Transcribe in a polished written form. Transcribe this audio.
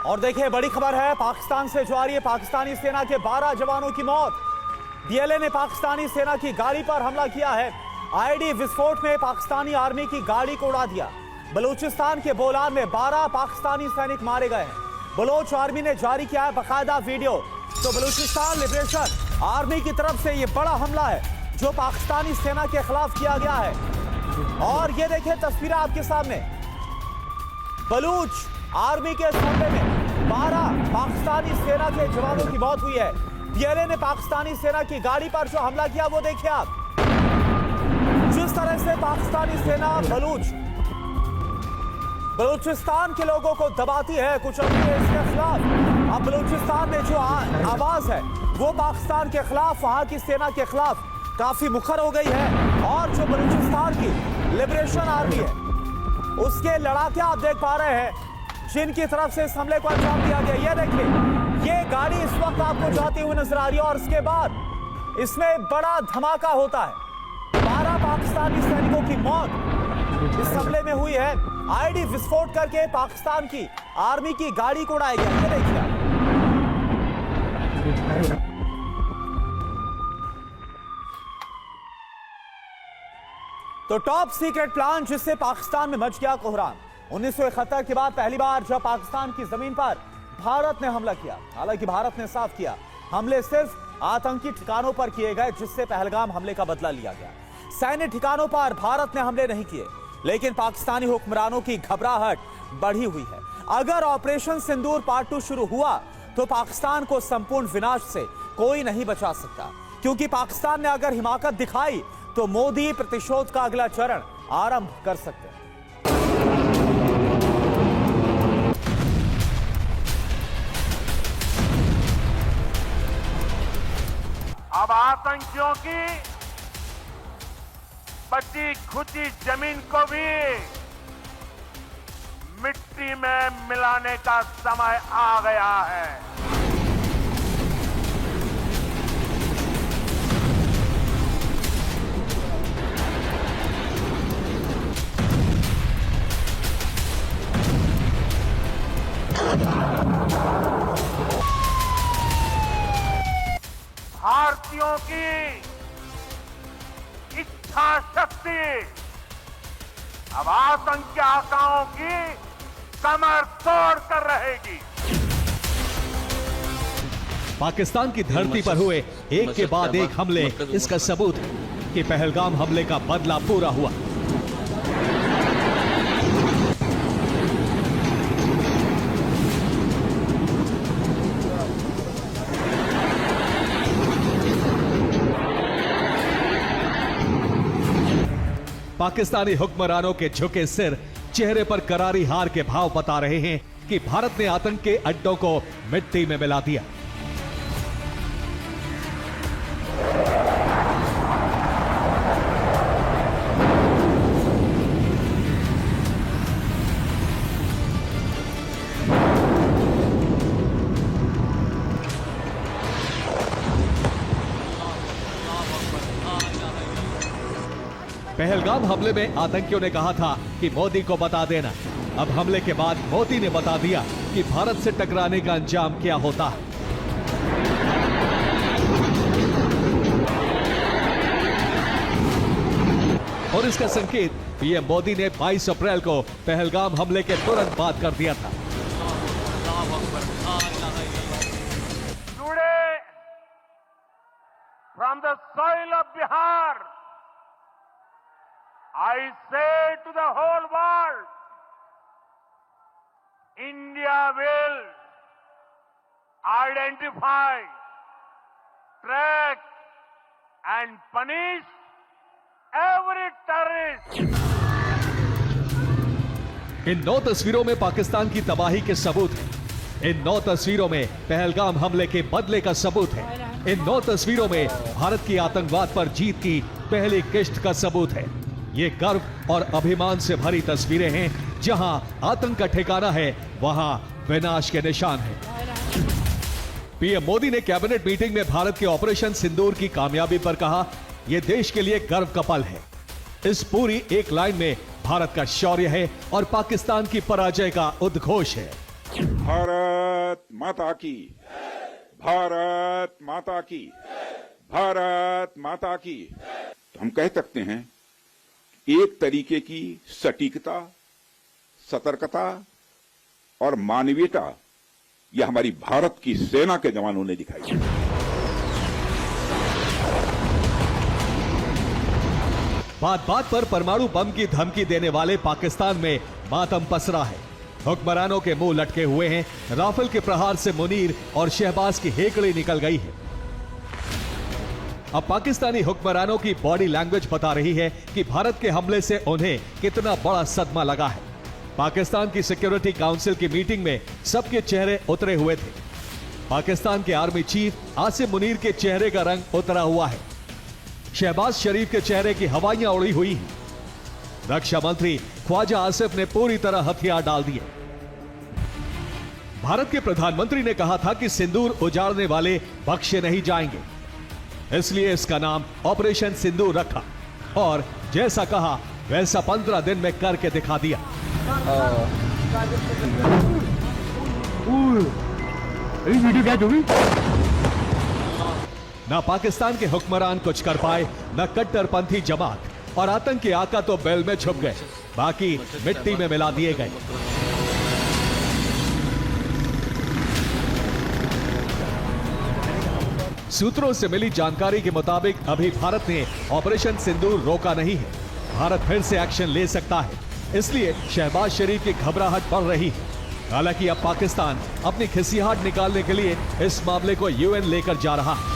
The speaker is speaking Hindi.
और देखिए बड़ी खबर है पाकिस्तान से जो आ रही है। पाकिस्तानी सेना के 12 जवानों की मौत। डीएलए ने पाकिस्तानी सेना की गाड़ी पर हमला किया है। आईडी विस्फोट में पाकिस्तानी आर्मी की गाड़ी को उड़ा दिया। बलूचिस्तान के बोलान में 12 पाकिस्तानी सैनिक मारे गए हैं। बलोच आर्मी ने जारी किया है बाकायदा वीडियो। तो बलूचिस्तान लिबरेशन आर्मी की तरफ से यह बड़ा हमला है जो पाकिस्तानी सेना के खिलाफ किया गया है। और ये देखिए तस्वीरें आपके सामने। बलूच आर्मी के हमले में 12 पाकिस्तानी सेना के जवानों की मौत हुई है। डीएलए ने पाकिस्तानी सेना की गाड़ी पर जो हमला किया वो देखिए आप। जिस तरह से पाकिस्तानी सेना बलूचिस्तान के लोगों को दबाती है, कुछ इसके खिलाफ अब बलूचिस्तान में जो आवाज है वो पाकिस्तान के खिलाफ, वहां की सेना के खिलाफ काफी मुखर हो गई है। और जो बलूचिस्तान की लिबरेशन आर्मी है उसके लड़ाके आप देख पा रहे हैं जिनकी तरफ से इस हमले को अंजाम दिया गया। ये देखिए, ये गाड़ी इस वक्त आपको जाती हुई नजर आ रही है और उसके बाद इसमें बड़ा धमाका होता है। 12 पाकिस्तानी सैनिकों की मौत इस हमले में हुई है। आईडी विस्फोट करके पाकिस्तान की आर्मी की गाड़ी को उड़ाया गया। ये देखिए तो टॉप सीक्रेट प्लान जिससे पाकिस्तान में मच गया कोहराम। 1971 के बाद पहली बार जब पाकिस्तान की जमीन पर भारत ने हमला किया। हालांकि भारत ने साफ किया हमले सिर्फ आतंकी ठिकानों पर किए गए, जिससे पहलगाम हमले का बदला लिया गया। सैन्य ठिकानों पर भारत ने हमले नहीं किए, लेकिन पाकिस्तानी हुक्मरानों की घबराहट बढ़ी हुई है। अगर ऑपरेशन सिंदूर पार्ट 2 शुरू हुआ तो पाकिस्तान को संपूर्ण विनाश से कोई नहीं बचा सकता, क्योंकि पाकिस्तान ने अगर हिमाकत दिखाई तो मोदी प्रतिशोध का अगला चरण आरंभ कर सकते हैं। अब आतंकियों की बची खुची जमीन को भी मिट्टी में मिलाने का समय आ गया है। भारतीयों की इच्छा शक्ति अब आतंकी आकाओं की कमर तोड़ कर रहेगी। पाकिस्तान की धरती पर हुए एक के बाद एक हमले इसका सबूत है कि पहलगाम हमले का बदला पूरा हुआ। पाकिस्तानी हुक्मरानों के झुके सिर चेहरे पर करारी हार के भाव बता रहे हैं कि भारत ने आतंक के अड्डों को मिट्टी में मिला दिया। पहलगाम हमले में आतंकियों ने कहा था कि मोदी को बता देना। अब हमले के बाद मोदी ने बता दिया कि भारत से टकराने का अंजाम क्या होता है। और इसका संकेत पीएम मोदी ने 22 अप्रैल को पहलगाम हमले के तुरंत बाद कर दिया था। Today, from the soil of Bihar, I say to the whole world, India will identify, track and punish every terrorist. इन 9 तस्वीरों में पाकिस्तान की तबाही के सबूत हैं। इन 9 तस्वीरों में पहलगाम हमले के बदले का सबूत है। इन 9 तस्वीरों में भारत की आतंकवाद पर जीत की पहली किश्त का सबूत है। ये गर्व और अभिमान से भरी तस्वीरें हैं। जहां आतंक का ठिकाना है वहां विनाश के निशान हैं। पीएम मोदी ने कैबिनेट मीटिंग में भारत के ऑपरेशन सिंदूर की कामयाबी पर कहा, यह देश के लिए गर्व का पल है। इस पूरी एक लाइन में भारत का शौर्य है और पाकिस्तान की पराजय का उद्घोष है। भारत माता की, भारत माता की, भारत माता की। तो हम कह सकते हैं एक तरीके की सटीकता, सतर्कता और मानवीयता यह हमारी भारत की सेना के जवानों ने दिखाई। बात बात पर परमाणु बम की धमकी देने वाले पाकिस्तान में मातम पसरा है। हुक्मरानों के मुंह लटके हुए हैं। राफेल के प्रहार से मुनीर और शहबाज की हेकड़ी निकल गई है। अब पाकिस्तानी हुक्मरानों की बॉडी लैंग्वेज बता रही है कि भारत के हमले से उन्हें कितना बड़ा सदमा लगा है। पाकिस्तान की सिक्योरिटी काउंसिल की मीटिंग में सबके चेहरे उतरे हुए थे। पाकिस्तान के आर्मी चीफ आसिम मुनीर के चेहरे का रंग उतरा हुआ है। शहबाज शरीफ के चेहरे की हवाइयां उड़ी हुई हैं। रक्षा मंत्री ख्वाजा आसिफ ने पूरी तरह हथियार डाल दिए। भारत के प्रधानमंत्री ने कहा था कि सिंदूर उजाड़ने वाले बख्शे नहीं जाएंगे, इसलिए इसका नाम ऑपरेशन सिंदूर रखा और जैसा कहा वैसा 15 दिन में करके दिखा दिया। ना पाकिस्तान के हुक्मरान कुछ कर पाए, न कट्टरपंथी जमात और आतंकी आका तो बेल में छुप गए, बाकी मिट्टी में मिला दिए गए। सूत्रों से मिली जानकारी के मुताबिक अभी भारत ने ऑपरेशन सिंदूर रोका नहीं है। भारत फिर से एक्शन ले सकता है, इसलिए शहबाज शरीफ की घबराहट बढ़ रही है। हालांकि अब पाकिस्तान अपनी खिसियाहट निकालने के लिए इस मामले को यूएन लेकर जा रहा है।